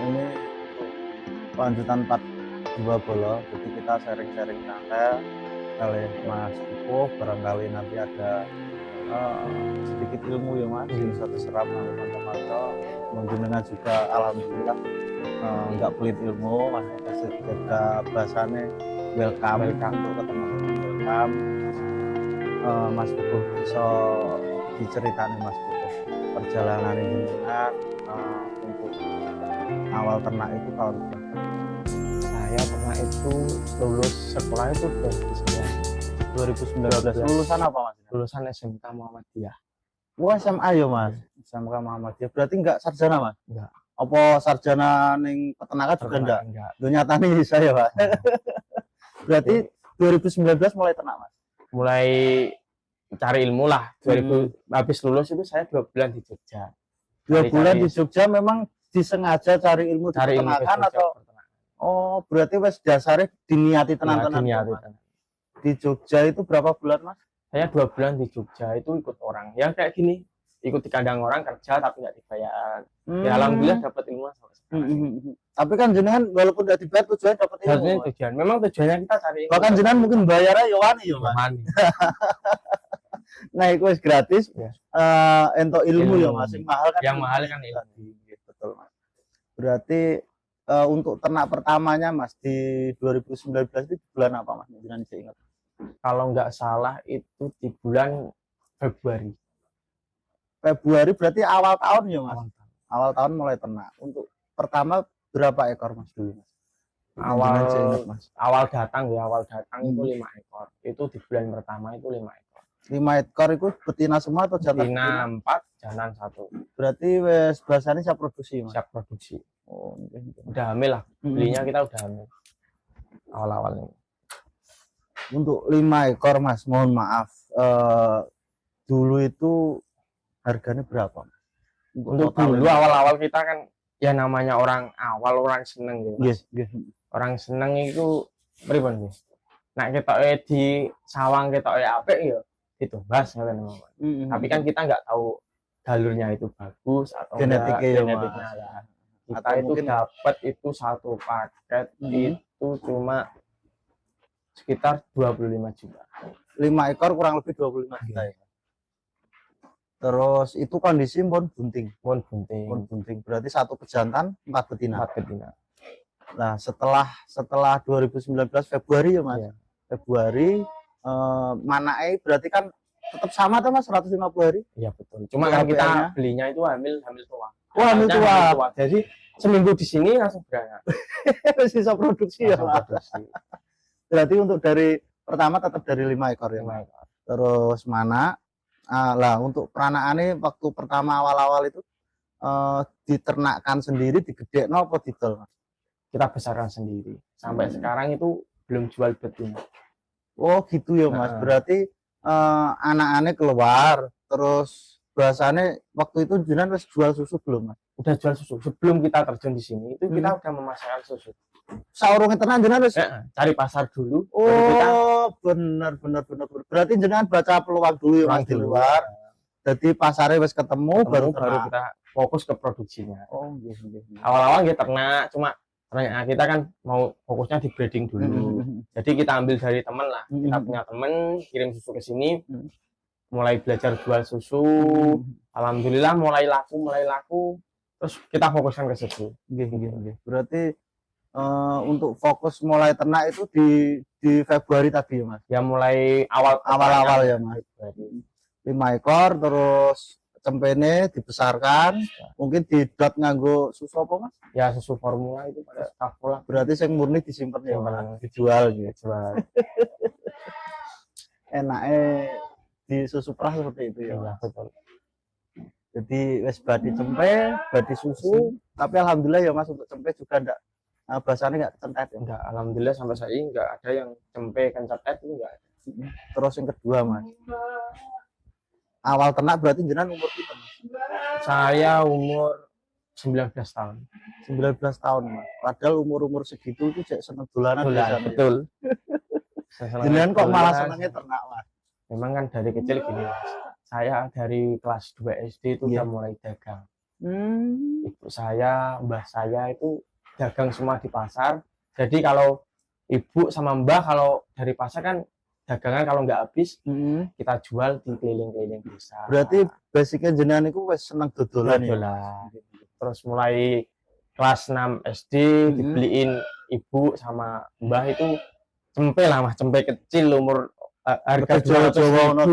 Ini lanjutan part 2 Bolo. Jadi kita sharing-sharing santai kali Mas Ipo, barangkali nanti ada sedikit ilmu ya Mas, yang bisa diserap oleh kanca-kanca. Menjenengan juga alhamdulillah nggak pelit ilmu, Mas. Ketika bahasanya welcome untuk ketemu, welcome. Mas Ipo bisa diceritani Mas Ipo perjalanan jenengan untuk awal ternak itu tahun berapa? Saya pernah itu lulus sekolah itu 2019. Lulusan apa Mas? lulusan SMK Muhammadiyah. Wah, SMA ya Mas. SMK Muhammadiyah. Berarti enggak sarjana Mas? Enggak. Apa sarjana ning peternakan juga enggak? Enggak. Lo nyatane saya Mas. Berarti 2019 mulai ternak Mas? Mulai cari ilmu lah. 2000 habis lulus itu saya 2 bulan di Jogja. 2 bulan di Jogja memang disengaja cari ilmu di peternakan atau? Oh, berarti wes dasarnya diniati tenan-tenan. Di Jogja itu berapa bulan Mas? Saya 2 bulan di Jogja itu ikut orang. Yang kayak gini, ikut di kandang orang kerja tapi nggak dibayar. Ya alhamdulillah dapat ilmu sampai sekarang. Tapi kan jenengan walaupun nggak dibayar tujuannya dapat ilmu. Tujuan. Memang tujuannya kita cari ilmu. Bahkan jenengan mungkin bayarnya ya wani ya Mas. Nah, itu gratis. Ya. Untuk ilmu ya Mas. Yang mahal kan. Yang mahal kan ilmu. Betul Mas. Berarti untuk ternak pertamanya Mas di 2019 itu bulan apa Mas? Jangan saya ingat. Kalau nggak salah itu di bulan Februari. Februari berarti awal tahun ya Mas? Awal tahun mulai ternak. Untuk pertama berapa ekor Mas dulu Mas? Awal datang itu 5 ekor. Itu di bulan pertama itu 5 ekor. 5 ekor itu betina semua atau jantan? Betina 4, jantan 1. Berarti wes bahasanya siap produksi Mas? Siap produksi. Oh, udah hamil lah. Belinya kita udah hamil. Awal-awal ini. Untuk 5 ekor Mas, mohon maaf. Dulu itu harganya berapa? Untuk dulu awal-awal kita kan ya namanya orang awal, orang seneng gitu. Yes. Orang seneng itu pripun nggih. Nah, ketoke di sawang ketoke apik ya itu Mas ngoten. Tapi kan kita nggak tahu galurnya itu bagus atau genetiknya ya. Kita atau itu dapat itu satu paket itu cuma sekitar 25 juta. 5 ekor kurang lebih 25 juta ya. Terus itu kondisi pon bunting. Berarti 1 pejantan, 4 betina. Nah, setelah 2019 Februari ya Mas. Ya. Februari manake berarti kan tetap sama tuh Mas 150 hari? Iya betul. Cuma kan kita belinya itu hamil tua. Oh, hamil tua. Jadi seminggu di sini langsung beranak. Sisa produksi ya Mas. Berarti untuk dari pertama tetap dari 5 ekor ya. 5 ekor. Terus mana? Lah untuk peranakannya waktu pertama awal-awal itu diternakkan sendiri, digedekno apa didol Mas? Kita besarkan sendiri. Sampai sekarang itu belum jual betina. Oh gitu ya Mas. Berarti anak-anaknya keluar, terus bahasanya waktu itu jenengan wis jual susu belum Mas? Udah jual susu. Sebelum kita terjun di sini itu kita udah memasarkan susu. Saurunge tenan jenengan wis cari pasar dulu. Oh, bener. Berarti jenengan baca peluang dulu ya Mas di luar. Jadi pasarnya wis ketemu baru kita fokus ke produksinya. Oh, iya. Awal-awal kita ternak cuma kita kan mau fokusnya di breeding dulu. Jadi kita ambil dari teman lah. Kita punya teman kirim susu ke sini. Mulai belajar jual susu. Alhamdulillah mulai laku. Terus kita fokuskan ke susu. Berarti untuk fokus mulai ternak itu di Februari tadi ya Mas? Ya mulai awal ya Mas. 5 ekor terus cempene dibesarkan, mungkin didot nganggo susu apa Mas? Ya susu formula itu pada Staffola. Berarti yang murni disimpan ya Mas, dijual gitu. Enaknya di susu perah seperti itu ya Mas. Betul. Jadi wes badi cempe, badi susu, tapi alhamdulillah ya Mas untuk cempe juga enggak bahasanya enggak centet ya. Enggak, alhamdulillah sampai saat ini enggak ada yang cempe kencetet itu enggak. Terus yang kedua Mas. Awal ternak berarti jenengan umur berapa Mas? Saya umur 19 tahun. 19 tahun Mas. Padahal umur segitu itu cek seneng dolanan. Betul. Jenengan kok malah senengnya ternak Mas? Memang kan dari kecil gini Mas. Saya dari kelas 2 SD itu udah mulai dagang. ibu saya, mbah saya itu dagang semua di pasar. Jadi kalau ibu sama mbah kalau dari pasar kan dagangan kalau nggak habis kita jual di keliling-keliling desa. Berarti basicnya jenengan itu wes seneng dodolan ya. Dodolan. Terus mulai kelas 6 SD dibeliin ibu sama mbah itu cempe lah mas, cempe kecil umur harga Jawa-Jawa ono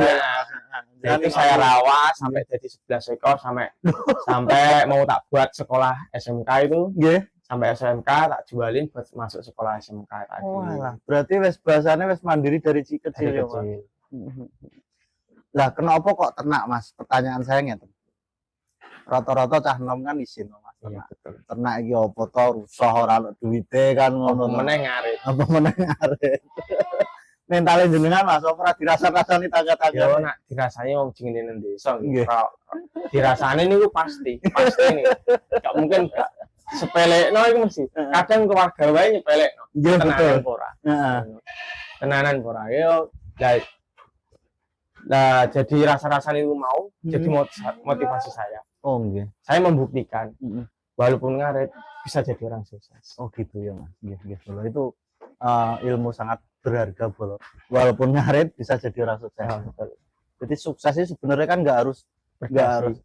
itu saya rawat sampai jadi 11 ekor sampai mau tak buat sekolah SMK itu. Nggih. Sampai SMK tak jualin buat masuk sekolah SMK tadi. Oh alah, berarti wes bahasane wes mandiri dari kecil ya, Mas. Lah kenapa kok ternak, Mas? Pertanyaan saya ngeten. Rata-rata cah nom kan isin, Mas. Iya, betul. Ternak iki apa to rusuh ora ono duwite kan ngono. Apa meneh ngarit. Apa meneh ngarit. Mentale jenengan Mas, ora dirasa-rasani tangga-tangga. Yo nak dirasani wong jenenge nang desa Nggih. dirasani niku pasti nih. Gak mungkin gak sepelekno iku mesti. Kadang keluarga wae nyepelekno. Nggih betul. Ora. Heeh. Tenanan ora. Yo lah jadi rasa-rasa itu mau jadi motivasi saya. Oh nggih. Saya membuktikan walaupun ngarit bisa jadi orang sukses. Oh gitu ya Mas. Nggih nggih. Itu ilmu sangat berharga bolo. Walaupun ngarit bisa jadi orang sukses. Ya, betul. Jadi suksesnya sebenarnya kan nggak harus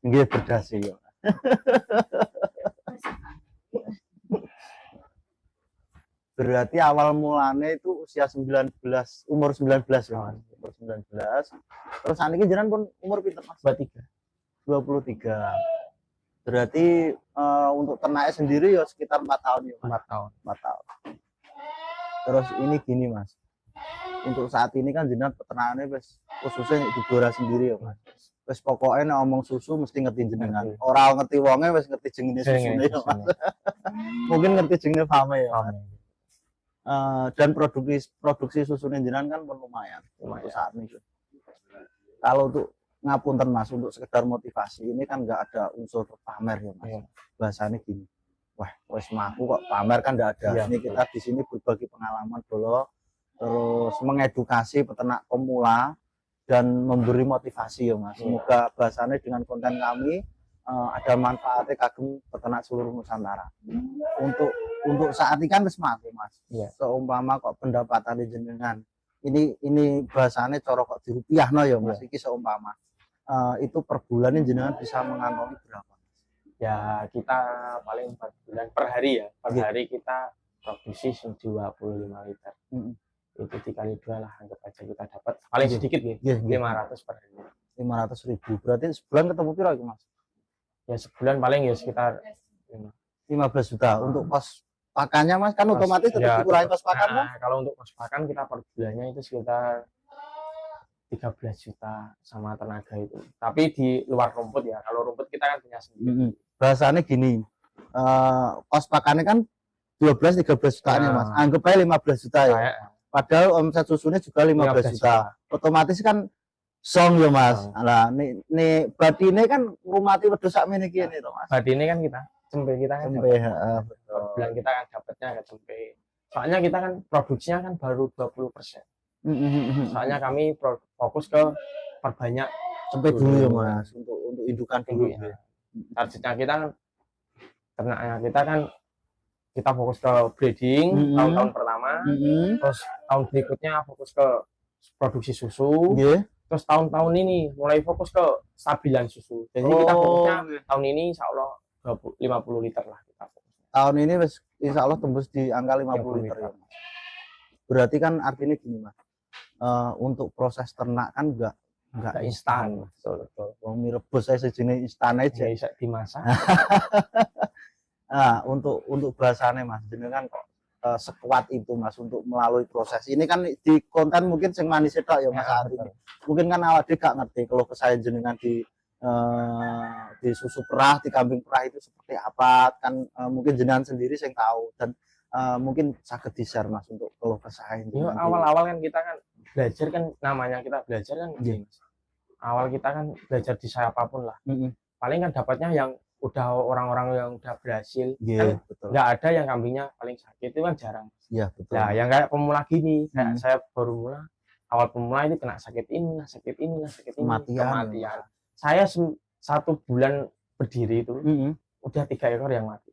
nggih berdasi ya. Berarti awal mulanya itu usia 19, umur 19 ya Mas. Umur 19. Terus saat ini jenengan pun umur pinter Mas? 23. 23. Berarti untuk ternaknya sendiri ya sekitar 4 tahun ya Mas. 4 tahun. 4 tahun. Terus ini gini Mas. Untuk saat ini kan jenengan peternakannya wis khususnya di Blora sendiri ya Mas. Wis pokoknya nek omong susu mesti ngerti jenengan. Ora ngerti wonge wis ngerti jenenge susune ya Mas. Mungkin ngerti jenenge Fame ya Mas. Dan produksi susunya jenengan kan pun lumayan untuk saat ini. Kalau untuk ngapunten Mas, untuk sekedar motivasi ini kan nggak ada unsur pamer ya Mas. Bahasanya gini, wah wes maku kok pamer kan nggak ada. Ya, ini kita di sini berbagi pengalaman dulu, terus mengedukasi peternak pemula dan memberi motivasi ya Mas. Semoga bahasanya dengan konten kami ada manfaatnya kagem peternak seluruh Nusantara. Untuk saat ini kan wis maku Mas. Ya. Seumpama kok pendapatan jenengan ini bahasanya coro kok dirupiahno ya Mas. Iki seumpama itu per bulan jenengan bisa mengantongi berapa? Ya kita paling 4 bulan per hari ya. Per hari kita produksi 25 liter. Itu dikali 2 lah, anggap aja kita dapat paling sedikit nih. 500 per hari. 500.000. Berarti sebulan ketemu piro itu Mas? Ya sebulan paling ya sekitar 15 juta. Untuk kos pakannya Mas kan otomatis tetap dikurangi kos pakan kan? Kalau untuk kos pakan kita per bulannya itu sekitar 13 juta sama tenaga itu. Tapi di luar rumput ya. Kalau rumput kita kan punya sendiri. Bahasanya gini, kos pakannya kan 12-13 jutaan ya Mas. Anggap aja 15 juta ya. Padahal omset susunya juga 15 juta. Otomatis kan song ya Mas. Nah, nih batine kan rumati wedhus sak meniki ini to Mas. Batine kan kita cempe kita kan. Cempe, betul. Bulan kita kan dapatnya agak cempe. Soalnya kita kan produksinya kan baru 20%. Soalnya kami fokus ke perbanyak cempe dulu ya Mas, untuk indukan dulu ya. Targetnya kita kan ternaknya kita kan kita fokus ke breeding tahun-tahun pertama, terus tahun berikutnya fokus ke produksi susu, terus tahun-tahun ini mulai fokus ke stabilan susu. Jadi kita fokusnya tahun ini insya Allah 50 liter lah kita fokus. Tahun ini insya Allah tembus di angka 50 liter ya Mas. Berarti kan artinya gini Mas, untuk proses ternak kan enggak instan. Betul. Wong mie rebus saya sejenis instan aja bisa dimasak. Nah, untuk bahasannya Mas, jenengan kok sekuat itu Mas untuk melalui proses ini kan di konten mungkin sing manis tok ya Mas saat ini. Mungkin kan awake gak ngerti kalau kesayan jenengan di susu perah, di kambing perah itu seperti apa kan mungkin jenengan sendiri sing tahu dan mungkin sakit di-share Mas untuk keluh kesah ini. Awal-awal kan kita kan belajar kan namanya kita belajar kan Mas. Awal kita kan belajar di siapapun lah. Paling kan dapatnya yang udah orang-orang yang udah berhasil. Kan nggak ada yang kambingnya paling sakit itu kan jarang. Iya betul. Nah, yang kayak pemula gini, kayak saya baru mulai awal pemula itu kena sakit ini, kematian. Saya 1 bulan berdiri itu udah 3 ekor yang mati.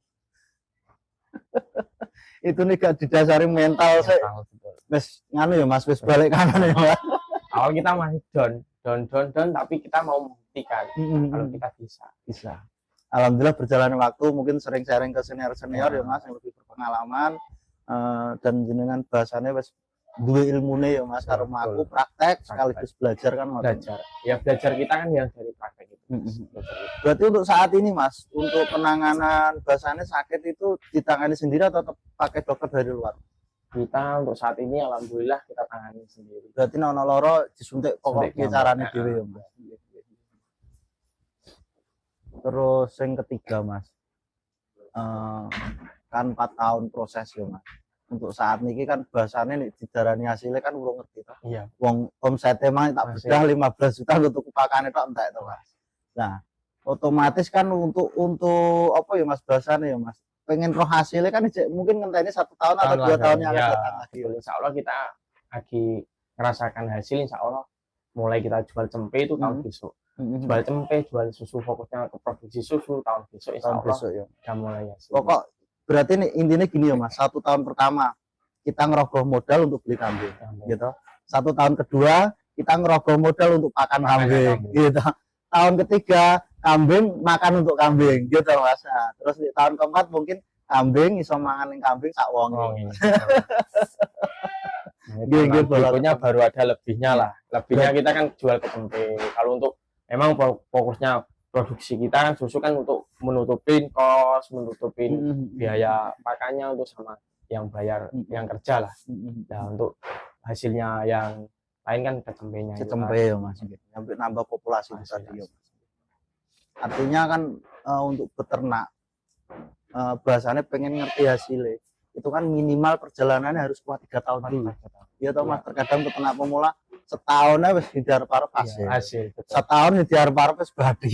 Itu nih gak didasari mental sih. Wes nganu ya Mas, wes balik kanan ya Mas. Awal kita masih down, tapi kita mau membuktikan kalau kita bisa. Alhamdulillah berjalan waktu, mungkin sering sharing ke senior-senior ya Mas yang lebih berpengalaman, dan jenengan bahasanya wes dua ilmune ya Mas, karo aku praktek sekaligus belajar kan Mas. Belajar kita kan yang dari praktek itu. Berarti untuk saat ini Mas, untuk penanganan bahasanya sakit itu ditangani sendiri atau tetap pakai dokter dari luar? Kita untuk saat ini alhamdulillah kita tangani sendiri. Berarti nono loro disuntik pokok carane dhewe ya Mas. Terus yang ketiga Mas, kan 4 tahun proses ya Mas. Untuk saat ini kan bahasanya nih didarani hasilnya kan urung ngerti toh. Iya. Wong omsetnya mah tak bedah 15 juta untuk pakane tok entek to Mas. Nah, otomatis kan untuk apa ya Mas bahasanya ya Mas. Pengen roh hasilnya kan mungkin ngenteni 1 tahun atau 2 tahun yang akan datang lagi. Insya Allah kita lagi ngerasakan hasil, insya Allah mulai kita jual cempe itu tahun besok. Jual cempe, jual susu, fokusnya ke produksi susu tahun besok insya Allah besok, ya. Udah mulai hasil. Pokok berarti nih, intinya gini ya Mas, 1 tahun pertama kita ngerogoh modal untuk beli kambing, gitu. 1 tahun kedua kita ngerogoh modal untuk pakan kambing, gitu. Tahun ketiga kambing makan untuk kambing, gitu Mas. Nah, terus di tahun keempat mungkin kambing iso mangan ning kambing sak wonge. Berikutnya baru ada lebihnya lah. Lebihnya kita kan jual ke cempe. Kalau untuk memang fokusnya produksi kita kan susu kan untuk menutupin kos, menutupin biaya pakannya untuk sama yang bayar yang kerja lah. Nah untuk hasilnya yang lain kan ke cempenya. Ke cempe ya Mas. Sampai nambah populasi tadi ya. Artinya kan untuk beternak bahasanya pengen ngerti hasilnya. Itu kan minimal perjalanannya harus kuat 3 tahun dulu. Iya toh Mas, terkadang peternak pemula setahunnya wis diarep-arep hasil. Setahun diarep-arep wis badi.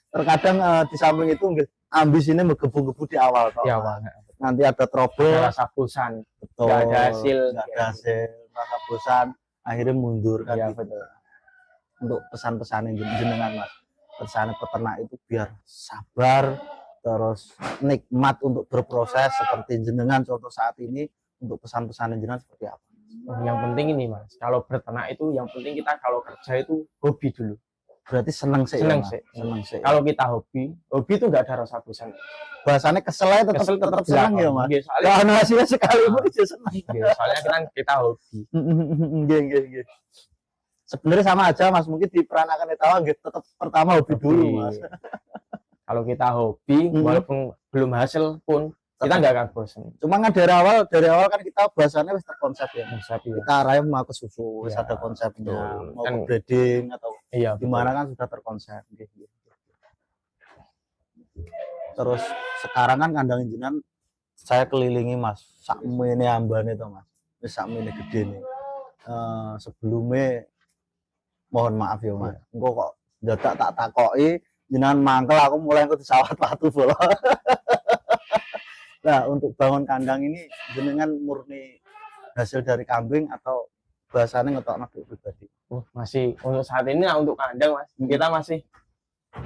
Terkadang di samping itu ambisinya menggebu-gebu di awal toh. Di awal. Nanti ada trouble, rasa bosan. Betul. Gak ada hasil, rasa bosan, akhirnya mundur kan. Iya, gitu. betul. Untuk pesan-pesan jenengan Mas. Pesan peternak itu biar sabar, terus nikmat untuk berproses seperti jenengan contoh saat ini. Untuk pesan-pesan jenengan seperti apa? Yang penting ini Mas, kalau berternak itu yang penting kita kalau kerja itu hobi dulu. Berarti seneng sih. Seneng sih. Kalau kita hobi itu nggak ada rasa bosan. Bahasanya keselnya tetap seneng ya Mas. Kalau hasilnya sekali pun dia seneng. Soalnya kan kita hobi. Nggih. Sebenarnya sama aja Mas, mungkin diperanakan tahu tetap pertama hobi dulu Mas. Kalau kita hobi walaupun belum hasil pun kita nggak akan bosan. Cuma kan dari awal kan kita bahasannya wis terkonsep ya. Kita arahnya mau ke susu, wis ada konsepnya, mau ke breeding atau gimana kan sudah terkonsep. Terus sekarang kan kandang jenengan saya kelilingi Mas, sakmene ambane to Mas. Wis sakmene gede nih. Sebelumnya mohon maaf ya Mas. Engko kok dadak tak takoki jenengan mangkel aku mulai ikut sawat watu bola. Nah, untuk bangun kandang ini jenengan murni hasil dari kambing atau bahasanya ngetokno duit pribadi? Masih untuk saat ini lah untuk kandang Mas. Kita masih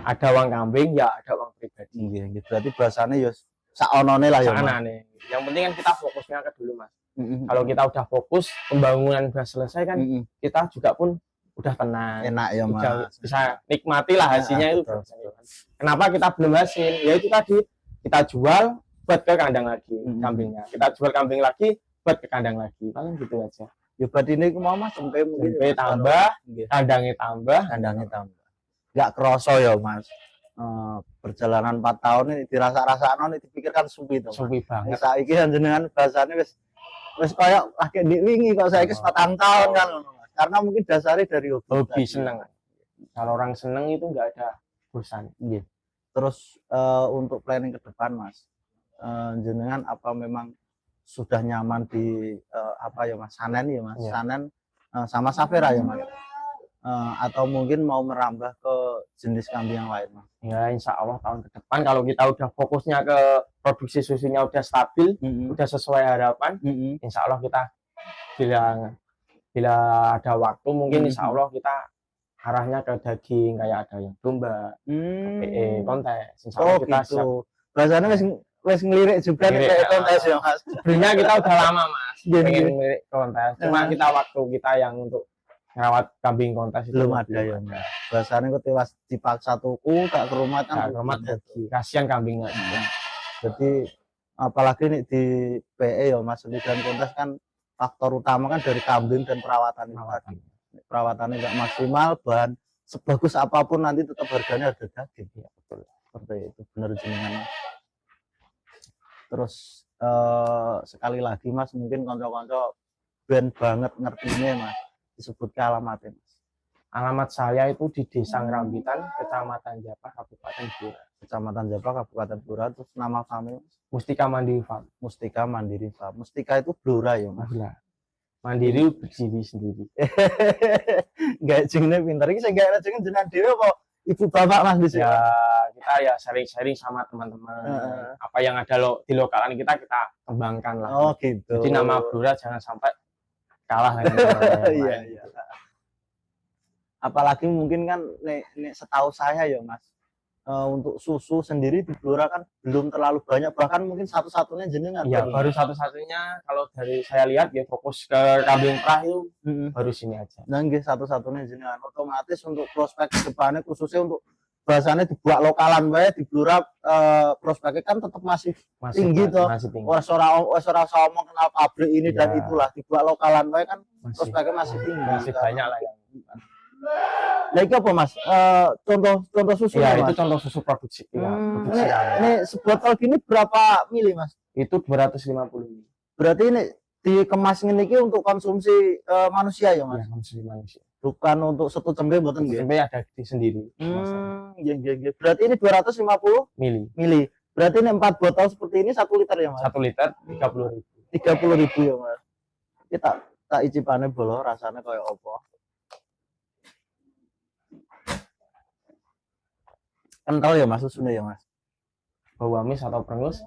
ada uang kambing ya ada uang pribadi. Nggih, berarti bahasanya ya saonone lah ya. Saonone. Yang penting kan kita fokusnya ke dulu Mas. Kalau kita udah fokus, pembangunan udah selesai kan, kita juga pun udah tenang. Enak ya Mas. Bisa nikmati lah hasilnya itu. Kenapa kita belum hasil? Ya itu tadi kita jual buat ke kandang lagi kambingnya, kita jual kambing lagi buat ke kandang lagi, paling gitu aja. Ya berarti ini mau Mas sampai mungkin tambah, kandangnya tambah. Nggak kerasa ya Mas. Perjalanan 4 tahun ini dirasa-rasaan ini dipikirkan suwi to. Suwi banget. Saiki jenengan bahasane wis kayak lagi wingi kok saiki 4 tahun kan karena mungkin dasarnya dari hobi seneng. Kalau orang seneng itu nggak ada bosan. Terus untuk planning ke depan Mas, jenengan apa memang sudah nyaman di apa ya Mas, Sanen ya Mas, Sanen sama Safera ya Mas, atau mungkin mau merambah ke jenis kambing yang lain Mas? Ya insya Allah tahun ke depan kalau kita udah fokusnya ke produksi susunya udah stabil, udah sesuai harapan, insya Allah kita bila ada waktu mungkin insya Allah kita arahnya ke daging, kayak ada yang domba, PE kontes. Insya Oh Allah kita siap. gitu. Bahasanya wis ngelirik juga nih Ngelirik, kayak ya. kontes ya Mas. Sebenarnya kita udah lama Mas Gini. pengen ngelirik kontes. Cuma kita waktu kita yang untuk merawat kambing kontes itu Belum ada ya Mas. Bahasanya kok tewas dipaksa tuku gak ke rumah kan. Gak hormat rugi. Kasihan kambingnya. Jadi apalagi nih di PE ya Mas, dan kontes kan faktor utama kan dari kambing dan perawatan. Perawatannya nggak maksimal, bahan sebagus apapun nanti tetap harganya harga daging. Ya, betul. Seperti itu, benar jenengan. Terus sekali lagi Mas, mungkin konco-konco ben banget ngertinya Mas, disebutkan alamatnya Mas. Alamat saya itu di Desa Ngrambitan, Kecamatan Japah, Kabupaten Blora. Kecamatan Japah, Kabupaten Blora. Terus nama kami Mustika Mandiri Farm. Mustika Mandiri Farm. Mustika itu Blora ya Mas. Mandiri berdiri sendiri. Gak jenenge pinter iki sing gak jenenge jenengan dhewe apa ibu bapak Mas di sini? Ya, kita ya sharing-sharing sama teman-teman. Apa yang ada di lokalan kita kembangkan lah. Oh gitu. Jadi nama Blora jangan sampai kalah dengan teman-teman. Iya. Apalagi mungkin kan nek setahu saya ya Mas, untuk susu sendiri di Blora kan belum terlalu banyak, bahkan mungkin satu-satunya jenengan. Iya, baru satu-satunya kalau dari saya lihat ya fokus ke kambing perah itu baru sini aja. Nah, nggih satu-satunya jenengan. Otomatis untuk prospek ke depannya khususnya untuk bahasanya dibuat lokalan bae di Blora, prospeknya kan tetap masih tinggi toh. Masih tinggi. Wes ora ngomong kenal pabrik ini dan itulah, dibuat lokalan bae kan prospeknya masih tinggi. Masih banyak lah yang. Nah, itu apa Mas? Contoh susu ya, Mas? itu contoh susu produksi. Ini sebotol gini berapa mili Mas? Itu 250 mili. Berarti ini dikemas ini untuk konsumsi manusia ya Mas? Ya, konsumsi manusia. Bukan untuk satu cembe mboten nggih? Cembe ada di sendiri. Iya. Berarti ini 250 mili. Berarti ini 4 botol seperti ini 1 liter ya Mas? 1 liter 30.000. 30.000 ya Mas. Kita tak icipane bolo rasanya kayak apa? Kental ya Mas susunya ya Mas? Bau amis atau perengus?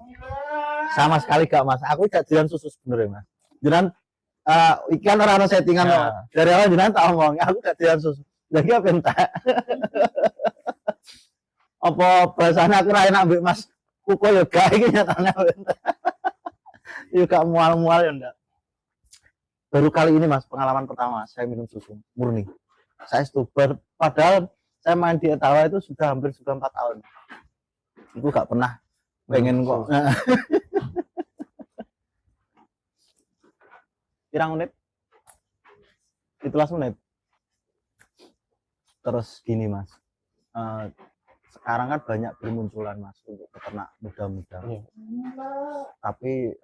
Sama sekali gak Mas. Aku gak jalan susu sebenarnya Mas. Jangan ikan orang settingan ya. Dari awal jangan tak omong. Aku gak jalan susu. Lagi apa entak? Apa bahasanya aku raih nambah Mas Kuko ya gak ini nyatanya entak. Ya gak mual-mual ya enggak. Baru kali ini Mas pengalaman pertama saya minum susu murni. Saya stuber. Padahal saya main di Etawa itu sudah hampir 4 tahun. Itu gak pernah pengen kok. Pirang menit? 17 menit. Terus gini Mas, sekarang kan banyak bermunculan Mas untuk peternak muda-muda. Tapi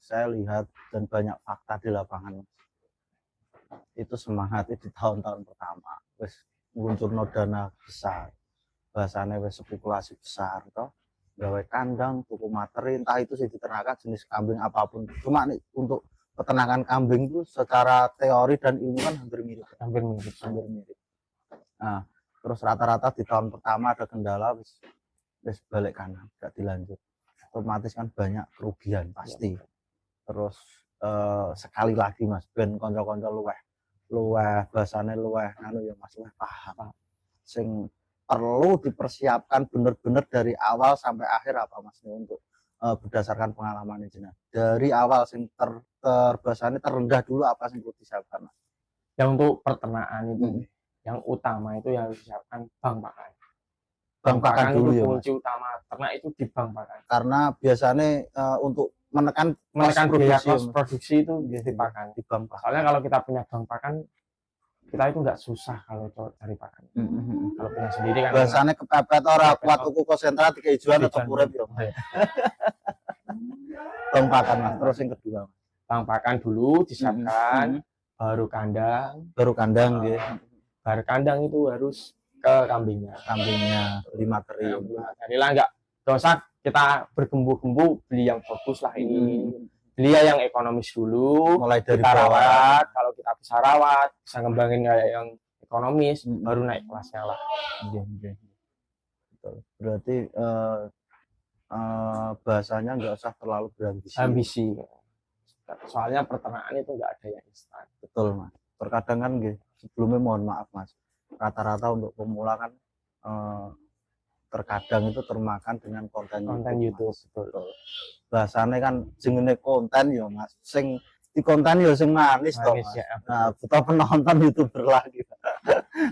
saya lihat dan banyak fakta di lapangan Mas. Itu semangat di tahun-tahun pertama. Wes muncul dana besar, bahasanya wes spekulasi besar toh, gawe kandang, tuku materi, entah itu sih diternakan jenis kambing apapun. Cuma nih untuk peternakan kambing itu secara teori dan ilmu kan hampir mirip. Nah, terus rata-rata di tahun pertama ada kendala, wes balik kanan, gak dilanjut. Otomatis kan banyak kerugian pasti. Terus sekali lagi Mas, ben konco-konco luweh bahasane luweh anu ya Mas, luweh paham. Sing perlu dipersiapkan bener-bener dari awal sampai akhir apa Mas untuk berdasarkan pengalaman jenengan. Dari awal sing terbasane terendah dulu apa sing perlu disiapkan Mas? Yang untuk peternakan itu yang utama itu yang harus disiapkan bang pakan. Bang pakan dulu ya Mas. Kunci utama ternak itu di bang pakan. Karena biasanya untuk menekan biaya kos produksi itu di pakan. Di bang pakan. Soalnya kalau kita punya bang pakan, kita itu nggak susah kalau cari pakan. Kalau punya sendiri kan. Biasanya kepepet ora kuat tuku konsentrat keijuan atau urip yo. Bang pakan Mas. Terus yang kedua. Bang pakan dulu disiapkan, baru kandang. Nggih. Baru kandang itu harus ke kambingnya. Beli materi. Jadi lah nggak usah kita bergembu-gembu beli yang bagus lah ini. Beli yang ekonomis dulu, mulai dari kita rawat. Kalau kita bisa rawat, bisa ngembangin kayak yang ekonomis, baru naik kelasnya lah. Betul. Berarti bahasanya nggak usah terlalu ambisi. Soalnya peternakan itu nggak ada yang instan. Betul Mas. Terkadang kan sebelumnya mohon maaf Mas, rata-rata untuk pemula kan terkadang itu termakan dengan konten YouTube. Betul. Bahasane kan jenenge konten ya Mas, sing di konten ya sing manis toh Mas. Ya. Nah, butuh penonton YouTuber lagi.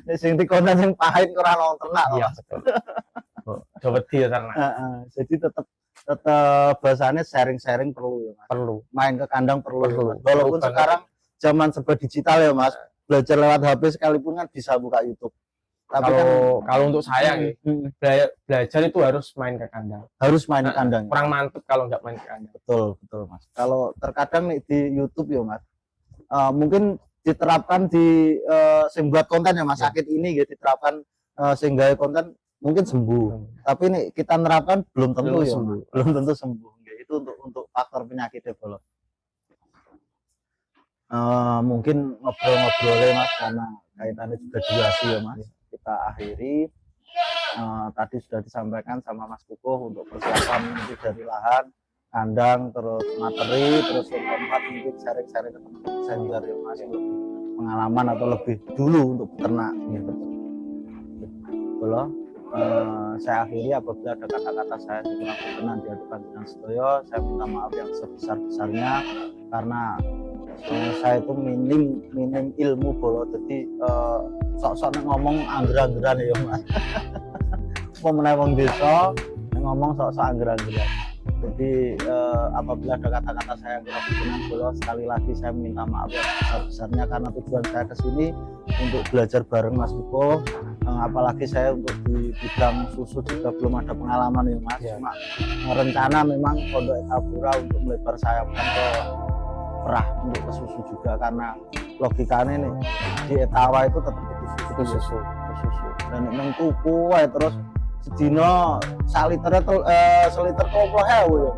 Nek sing di konten sing pahit ora nonton nak. Iya, betul. Coba dia karena. Jadi tetap bahasanya sharing-sharing perlu ya Mas. Perlu. Main ke kandang perlu. Perlu. Walaupun Perlu sekarang zaman serba digital ya Mas. Belajar lewat HP sekalipun kan bisa buka YouTube. Tapi kalau untuk saya belajar itu harus main ke kandang. Harus main ke kandang. Kurang mantep kalau nggak main ke kandang. Betul Mas. Kalau terkadang nih di YouTube ya Mas, mungkin diterapkan di sing buat konten ya Mas, sakit ini gitu diterapkan sehingga konten mungkin sembuh. Tapi nih kita nerapkan belum tentu ya, belum tentu sembuh. Itu untuk faktor penyakit develop. Mungkin ngobrol-ngobrolnya Mas karena kaitannya juga durasi ya Mas. Kita akhiri. Tadi sudah disampaikan sama Mas Kukuh untuk persiapan mungkin dari lahan, kandang, terus materi, terus yang keempat mungkin sharing-sharing ke teman-teman senior yang masih lebih pengalaman atau lebih dulu untuk peternak. Gitu. Betul. Saya akhiri apabila ada kata-kata saya yang kurang berkenan di hadapan dengan Setoyo, saya minta maaf yang sebesar-besarnya karena saya itu minim ilmu bolo, jadi sok-sok ngomong angger-anggeran ya Mas. Pemenang wong desa ngomong sok-sok angger-anggeran. Jadi apabila ada kata-kata saya yang kurang berkenan bolo, sekali lagi saya minta maaf yang sebesar-besarnya karena tujuan saya ke sini untuk belajar bareng Mas Kukuh. Apalagi saya untuk di bidang susu juga belum ada pengalaman ya Mas. Cuma rencana memang Pondok Etapura untuk melebar sayapkan ke perah untuk ke susu juga karena logikanya nih di Etawa itu tetap itu susu. Dan nang tuku wae terus sedina saliternya seliter 20.000 ya.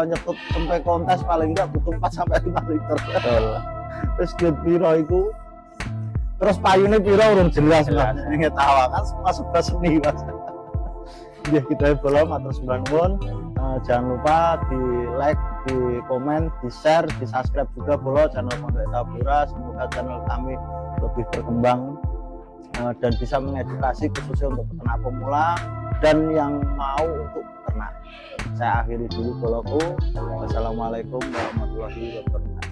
Nyetut sampai kontes paling enggak butuh 4 sampai 5 liter. Terus duit piro iku? Terus payune piro urung jelas Mas. Ning Etawa kan masuk ke seni Mas. Ya kita belum matur suwun. Jangan lupa di like, di komen, di share, di subscribe juga bolo channel Pondok Etapura. Semoga channel kami lebih berkembang dan bisa mengedukasi khususnya untuk peternak pemula dan yang mau untuk peternak. Saya akhiri dulu boloku. Wassalamualaikum warahmatullahi wabarakatuh.